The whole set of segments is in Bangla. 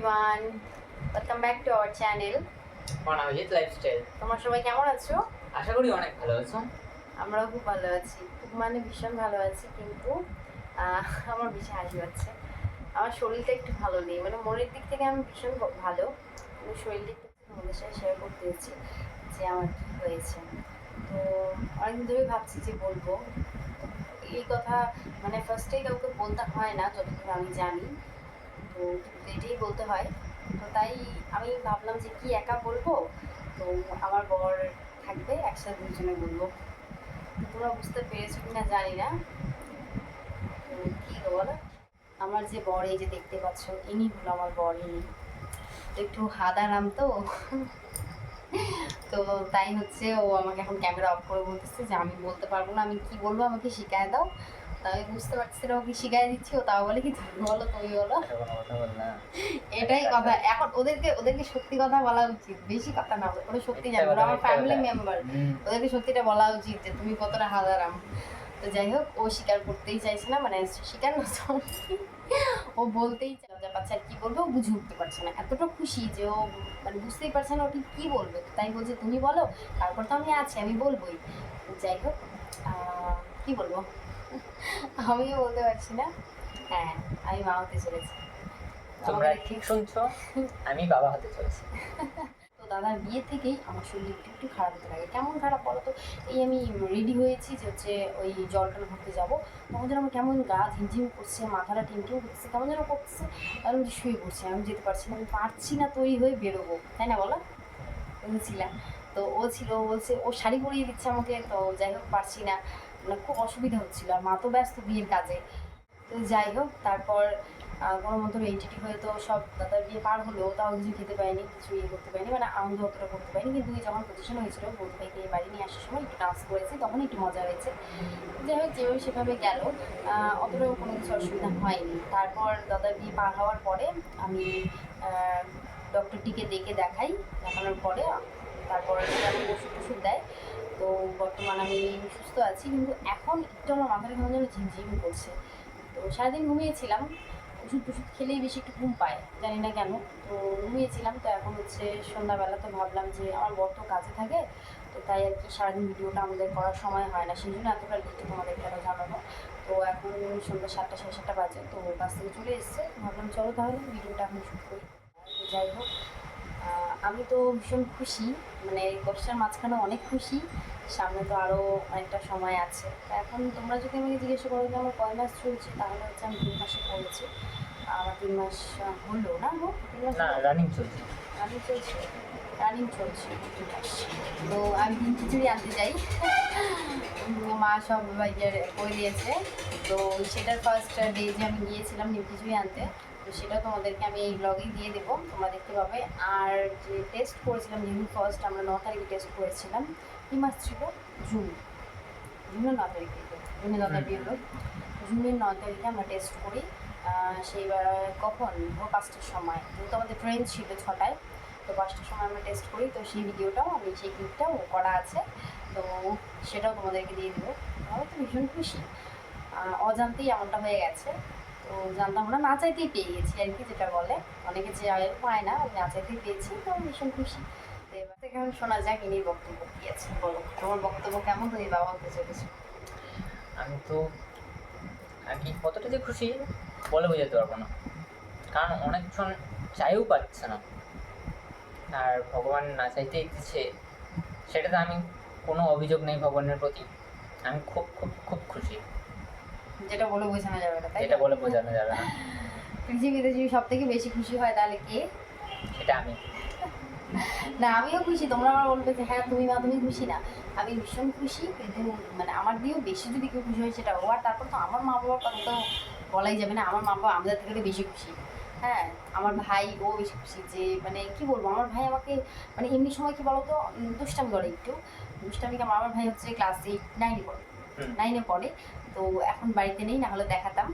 everyone, welcome back to our channel. Anamita lifestyle. তোমরা সবাই কেমন আছো? আশা করি অনেক ভালো আছো। আমরাও খুব ভালো আছি, খুব মানে ভীষণ ভালো আছি, কিন্তু আমার বেশি হাসি পাচ্ছে। আমার শরীরটা একটু ভালো নেই, মানে মনের দিক থেকে আমি ভীষণ ভালো, কিন্তু শরীরটা একটু তোমাদের সাথে শেয়ার করতে হচ্ছে যে আমার কী হয়েছে। তো অনেকদিন ধরে ভাবছি যে বলবো এই কথা, মানে ফার্স্টেই কাউকে বলতে হয় না যতক্ষণ আমি জানি, তো এটাই বলতে হয়। তো তাই আমি ভাবলাম যে কি একা বলবো, তো আমার বর থাকবে, একসাথে দুজনে বলবো। তোমরা বুঝতে পেরেছো কিনা জানি না। তো কী বলো, আমার যে বর, এই যে দেখতে পাচ্ছ, ইনি হলো আমার বর। ইনি একটু হাদারাম তো তাই হচ্ছে ও আমাকে এখন ক্যামেরা অফ করে বলতেছে যে আমি বলতে পারবো না, আমি কি বলবো, আমাকে শিখায় দাও। আমি বুঝতে পারছি না ওকে শিখাই দিচ্ছি, ও তাও বলে কি তুমি বলো, তুমি বলো। এটাই কথা, এখন ওদেরকে সত্যি কথা বলা উচিত, বেশি কথা না, ওরা সত্যি জানে, ওরা আমার ফ্যামিলি মেম্বার, ওদেরকে সত্যিটা বলা উচিত যে তুমি কতটা হাজারাম। তো যাই হোক, ও স্বীকার করতেই চাইছে না, মানে স্বীকার না, ও বলতেই লজ্জা পাচ্ছে, আর কি বলবে ও বুঝে উঠতে পারছে না। এতটা খুশি যে ও মানে বুঝতেই পারছে না ওকে কি বলবে, তাই বলছে তুমি বলো, তারপর তো আমি আছি, আমি বলবোই। যাই হোক, কি বলবো, আমিও বলতে পারছি না। হ্যাঁ, আমি মা হতে চলেছি। তোমরা ঠিক শুনছো, আমি বাবা হতে চলেছি। তো দাদার বিয়ে থেকেই আমার শরীর একটু একটু খারাপ হতে লাগে। কেমন খারাপ বলো তো, এই আমি রেডি হয়েছি যে হচ্ছে ওই জলটা ঘুরতে যাবো, তখন যেন আমার কেমন গা ঝিমঝিম করছে, মাথাটা টিমটিম করছে, কেমন যেন করছে, আমি শুয়ে পড়ছি, আমি যেতে পারছি না, আমি পারছি না তৈরি হয়ে বেরোবো, তাই না বলো। ছিলাম, তো ও ছিল, ও বলছে ও শাড়ি পরিয়ে দিচ্ছে আমাকে, তো যাই হোক পারছি না, মানে খুব অসুবিধা হচ্ছিলো, আর মা তো ব্যস্ত বিয়ের কাজে। তো যাই হোক, তারপর কোনো মতো রেডি হয়ে তো সব দাদার বিয়ে পার হলো, তাও কিছু খেতে পারিনি, কিছু ইয়ে করতে পারিনি, মানে আনন্দ অতটা করতে পারিনি, কিন্তু যখন পজিশন হয়েছিল বৌদি ভাইকে বাড়ি নিয়ে আসার সময় একটু ডান্স করেছি, তখন একটু মজা হয়েছে। যাই হোক, যেভাবে সেভাবে গেল, অতটাও কোনো কিছু অসুবিধা হয়নি। তারপর দাদার বিয়ে পার হওয়ার পরে আমি ডক্টরটিকে দেখাই, দেখানোর পরে তারপর সেটা ওষুধ টষুধ দেয়। তো বর্তমান আমি সুস্থ আছি, কিন্তু এখন একটু আমার মাথাটা কেমন যেন ঝিমঝিম করছে। তো সারাদিন ঘুমিয়েছিলাম, ওষুধ টষুধ খেলেই বেশি একটু ঘুম পায়, জানি না কেন। তো ঘুমিয়েছিলাম, তো এখন হচ্ছে সন্ধ্যাবেলা, তো ভাবলাম যে আমার বর তো কাজে থাকে, তো তাই আর কি সারাদিন ভিডিওটা আমাদের করার সময় হয় না, সেই জন্য এতটা লেটে তোমাদেরকে আরও জানানো। তো এখন সন্ধ্যা 7টা 7:30 বাজে, তো কাজ থেকে চলে এসছে, ভাবলাম চলো তাহলে ভিডিওটা এখন শ্যুট করি। তো যাই হোক, আমি তো ভীষণ খুশি, মানে কষ্টের মাঝখানে অনেক খুশি, সামনে তো আরও অনেকটা সময় আছে। তা এখন তোমরা যদি আমাকে জিজ্ঞাসা করো যে আমার কয় মাস চলছে, তাহলে হচ্ছে আমি 3 মাসে পড়েছি। আমার 3 মাস হলো না গো, 3 মাস রানিং চলছে, রানিং চলছে 3 মাস। তো আমি ডিম খিচুড়ি আনতে যাই, মা সব ইয়ে করে দিয়েছে। তো সেটার ফার্স্ট ডে যে আমি গিয়েছিলাম ডিম খিচুড়ি আনতে, তো সেটা তোমাদেরকে আমি এই ব্লগেই দিয়ে দেবো, তোমরা দেখতে পাবে। আর যে টেস্ট করেছিলাম, যেহেতু ফার্স্ট আমরা 9 তারিখে টেস্ট করেছিলাম, কী মাস ছিল, জুনের 9 তারিখে, জুনে 9 তারিখে হলো, জুনের 9 তারিখে আমরা টেস্ট করি। সেইবার কখন, 5টার সময়, যেহেতু আমাদের ট্রেন ছিল 6টায়, তো 5টার সময় আমরা টেস্ট করি। তো সেই ভিডিওটাও আমি, সেই ক্লিপটাও করা আছে, তো সেটাও তোমাদেরকে দিয়ে দেবো। আমি তো ভীষণ খুশি, অজান্তেই এমনটা হয়ে গেছে। তো জানতাম না, না চাইতেই পেয়ে গেছি আর কি, যেটা বলে অনেকে যে পায় না, আমি না চাইতেই পেয়েছি, তো আমি ভীষণ খুশি। তো এবার থেকে এখন শোনা যাক ইনির বক্তব্য কী আছে, বলো তোমার বক্তব্য কেমন, তুমি বাবা হতে চলেছো। আমি তো আর কি কতটা যে খুশি বলে বোঝাতে পারবো না, কারণ অনেকজন চাইও পাচ্ছে না, আর ভগবান না চাইতেই দিচ্ছে, সেটাতে আমি কোনো অভিযোগ নেই ভগবানের প্রতি। আমি খুব খুব খুব খুশি, যেটা বলে বোঝানো যাবে না, তাই যেটা বলে বোঝানো যাবে না। পৃথিবীতে যদি সব থেকে বেশি খুশি হয় তাহলে কে? সেটা আমি। না, আমিও খুশি, তোমরা আমার বলবে যে হ্যাঁ তুমি মা, তুমি খুশি না, আমি ভীষণ খুশি, কিন্তু মানে আমার দিয়েও বেশি যদি কেউ খুশি হয় সেটা ও। আর তারপর তো আমার মা বাবার কথা তো বলাই যাবে না, আমার মা বাবা আমাদের থেকে বেশি খুশি। হ্যাঁ, আমার ভাই ও বেশি খুশি, যে মানে কি বলবো, আমার ভাই আমাকে মানে এমনি সময় কি বলতো, দুষ্টামি করে একটু, দুষ্টামি। আমার ভাই হচ্ছে ক্লাস 9 পড়ে, 9-এ পড়ে, তো এখন বাড়িতে নেই, না হলে দেখাতাম।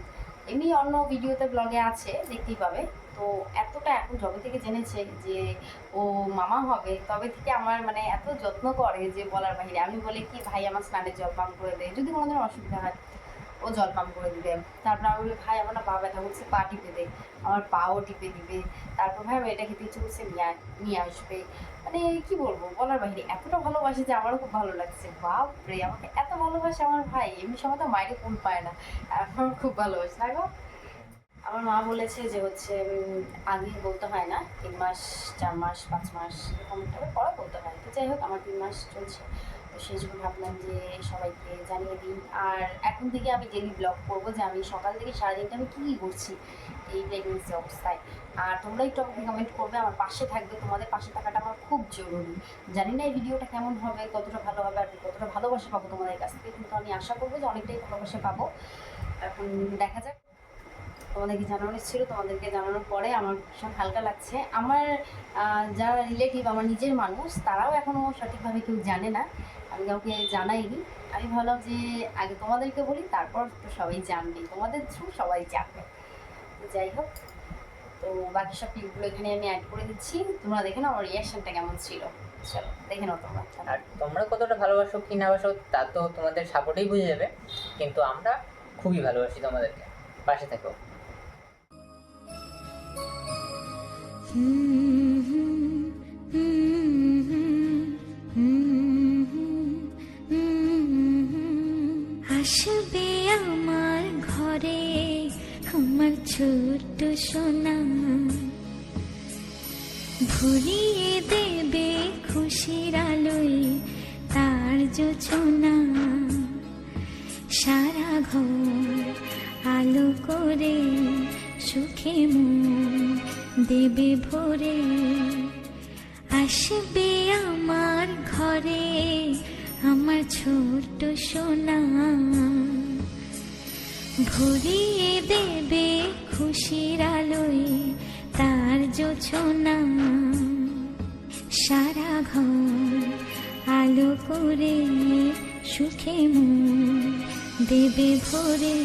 এমনি অন্য ভিডিওতে ব্লগে আছে, দেখতেই পাবে। তো এতটা এখন যবে থেকে জেনেছে যে ও মামা হবে, তবে থেকে আমার মানে এত যত্ন করে যে বলার বাহিরে। আমি বলি কি ভাই আমার স্নানের জল পান করে দেয় যদি কোনোদিন অসুবিধা হয়, ও জল পাম্প করে দিবে। তারপর আমি বলি ভাই আমার না পা ব্যথা করছে, পা টিপে দে, আমার পাও টিপে দিবে। তারপর ভাই আমি এটা খেতে ইচ্ছে করছে, নিয়ে আসবে। মানে কি বলবো, বলার বাহিরে এতটা ভালোবাসে যে আমারও খুব ভালো লাগছে। বাপরে, আমাকে এত ভালোবাসে আমার ভাই, এমনি সময় তো মায়ের কোল পায় না, এখন খুব ভালোবাসে না গো। আমার মা বলেছে যে হচ্ছে আগে বলতে হয় না, 3 মাস 4 মাস 5 মাস এরকম ভাবে পরে বলতে হয়। তো যাই হোক আমার 3 মাস চলছে, তো সেই জন্য ভাবলাম যে সবাইকে জানিয়ে দিই। আর এখন থেকে আমি ডেলি ব্লগ করবো যে আমি সকাল থেকে সারাদিনটা আমি কী কী করছি এই প্রেগনেন্সি অবস্থায়। আর তোমরা একটু আমাকে কমেন্ট করবে, আমার পাশে থাকবে, তোমাদের পাশে থাকাটা আমার খুব জরুরি। জানি না এই ভিডিওটা কেমন হবে, কতটা ভালো হবে, আর কতটা ভালোবাসা পাবো তোমাদের কাছ থেকে, কিন্তু আমি আশা করবো যে অনেকটাই ভালোবাসা পাবো। এখন দেখা যাক। তোমাদেরকে জানানোর ছিল, তোমাদেরকে জানানোর পরে আমার ভীষণ হালকা লাগছে। আমার যারা রিলেটিভ, আমার নিজের মানুষ, তারাও এখনও সঠিকভাবে কেউ জানে না, আমি কাউকে জানাইনি। আমি ভাবলাম যে আগে তোমাদেরকে বলি, তারপর তো সবাই জানবে, তোমাদের থ্রু সবাই জানবে। তো যাই হোক, তো বাকি সব ক্লিপগুলো এখানে আমি অ্যাড করে দিচ্ছি, তোমরা দেখে নাও আমার রিয়াকশনটা কেমন ছিল। চলো দেখে নাও তোমরা। আর তোমরা কতটা ভালোবাসো কি না বাসো তা তো তোমাদের সাপোর্টেই বুঝে যাবে, কিন্তু আমরা খুবই ভালোবাসি তোমাদেরকে, পাশে থেকো। আসবে আমার ঘরে আমার ছোট্ট সোনা, ভরিয়ে দেবে খুশির আলোয় তার জোছনা, সারা ঘর আলো করে সুখে মন দেবে ভরে। আসবে আমার ঘরে আমার ছোট্ট সোনা, ভরিয়ে দেবে খুশির আলোয় তার জোছনা, সারা ঘর আলো করে সুখে মন দেবে ভরে।